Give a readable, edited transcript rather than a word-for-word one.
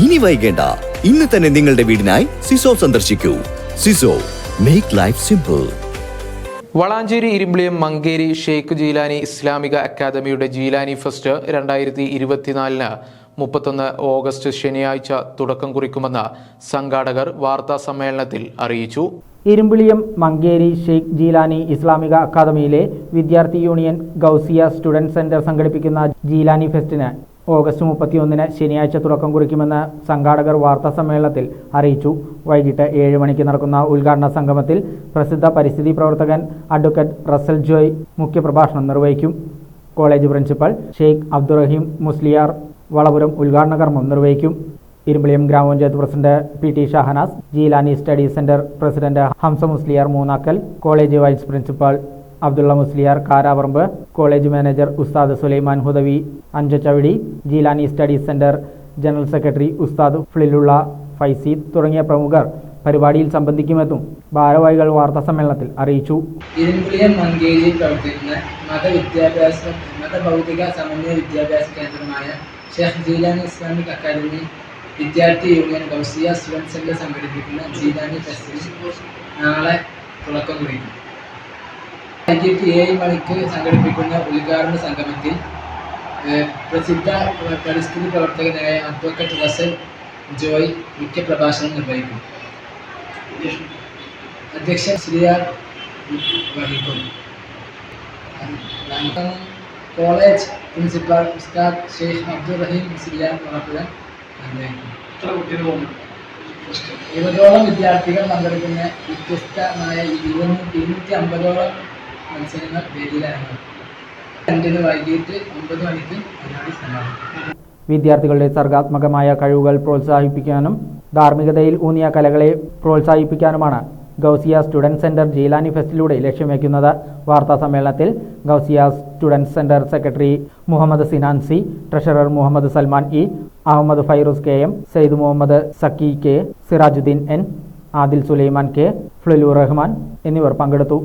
ഇനി വൈകേണ്ട, ഇന്ന് തന്നെ നിങ്ങളുടെ വീടിനായി സിസോ സന്ദർശിക്കൂ. സിസോ, make life simple. Valanchery Irumbiliyam Mankeri Sheikh Jeelani ഇസ്ലാമിക അക്കാദമിയുടെ ജീലാനി ഫെസ്റ്റ് 2024 31 ഓഗസ്റ്റ് ശനിയാഴ്ച തുടക്കം കുറിക്കുമെന്ന് സംഘാടകർ വാർത്താ സമ്മേളനത്തിൽ അറിയിച്ചു. ഇരുമ്പിളിയം മങ്കേരി ഷെയ്ഖ് ജീലാനി ഇസ്ലാമിക അക്കാദമിയിലെ വിദ്യാർത്ഥി യൂണിയൻ ഗൗസിയ സ്റ്റുഡന്റ് സെന്റർ സംഘടിപ്പിക്കുന്ന ജീലാനി ഫെസ്റ്റിന് ഓഗസ്റ്റ് 31 ശനിയാഴ്ച തുടക്കം കുറിക്കുമെന്ന് സംഘാടകർ വാർത്താ സമ്മേളനത്തിൽ അറിയിച്ചു. വൈകിട്ട് 7 മണിക്ക് നടക്കുന്ന ഉദ്ഘാടന സംഗമത്തിൽ പ്രസിദ്ധ പരിസ്ഥിതി പ്രവർത്തകൻ അഡ്വക്കേറ്റ് റസൽ ജോയ് മുഖ്യപ്രഭാഷണം നിർവഹിക്കും. കോളേജ് പ്രിൻസിപ്പൽ ഷെയ്ഖ് അബ്ദുറഹീം മുസ്ലിയാർ വളപുരം ഉദ്ഘാടന കർമ്മം നിർവഹിക്കും. ഇരുമ്പിളിയം ഗ്രാമപഞ്ചായത്ത് president PT Shahanas, Jeelani study centre president Hamza Musliyar Moonnakkal, college vice principal Abdulla Musliyar Karaparamba, college manager Ustad Sulaiman Hudawi Anchachavadi, Jeelani study centre general secretary Ustad ഫ്ലിലുള്ള ഫൈസി തുടങ്ങിയ പ്രമുഖർ പരിപാടിയിൽ സംബന്ധിക്കുമെന്നും ഭാരവാഹികൾ വാർത്താ സമ്മേളനത്തിൽ അറിയിച്ചു. ഇരുമ്പിളിയം മങ്കേരിയിൽ പ്രവർത്തിക്കുന്ന മതഭൗതിക സമന്വയ വിദ്യാഭ്യാസ കേന്ദ്രമായ ഷെയ്ഖ് ജീലാനി ഇസ്ലാമിക് അക്കാദമി വിദ്യാർത്ഥി യൂണിയൻ ഗൗസിയ സ്റ്റുഡന്റ് സെന്റർ സംഘടിപ്പിക്കുന്ന ജീലാനി ഫെസ്റ്റിന് നാളെ തുടക്കം കുറിക്കും. വൈകിട്ട് 7 മണിക്ക് സംഘടിപ്പിക്കുന്ന ഉദ്ഘാടന സംഗമത്തിൽ പ്രസിദ്ധ പരിസ്ഥിതി പ്രവർത്തകനായ അഡ്വക്കേറ്റ് റസൽ ജോയ് മുഖ്യപ്രഭാഷണം നിർവഹിക്കും. അധ്യക്ഷൻ ശ്രീയാർ വഹിക്കും. കോളേജ് പ്രിൻസിപ്പൽ ഉസ്താദ് ഷെയ്ഖ് അബ്ദുറഹീം മുസ്ലിയാർ വളപുരം നിർവഹിക്കും. 20ഓളം വിദ്യാർത്ഥികൾ പങ്കെടുക്കുന്ന വ്യത്യസ്തമായ 250ഓളം മത്സരങ്ങൾ വേദിയിലാണ്. 2 വൈകിട്ട് 9 മണിക്ക് പരിപാടി സമാപിക്കും. വിദ്യാർത്ഥികളുടെ സർഗാത്മകമായ കഴിവുകൾ പ്രോത്സാഹിപ്പിക്കാനും ധാർമ്മികതയിൽ ഊന്നിയ കലകളെ പ്രോത്സാഹിപ്പിക്കാനുമാണ് ഗൗസിയ സ്റ്റുഡന്റ് സെന്റർ ജീലാനി ഫെസ്റ്റിലൂടെ ലക്ഷ്യം വയ്ക്കുന്നത്. വാർത്താ സമ്മേളനത്തിൽ Gausiya student centre secretary Muhammad സിനാൻസി, treasurer Muhammad Salman E, Ahmed Fairooz KM, Sayyid Muhammad Zakki K, Sirajuddin N, Adil Sulaiman K, ഫ്ലുലൂർ റഹ്മാൻ എന്നിവർ പങ്കെടുത്തു.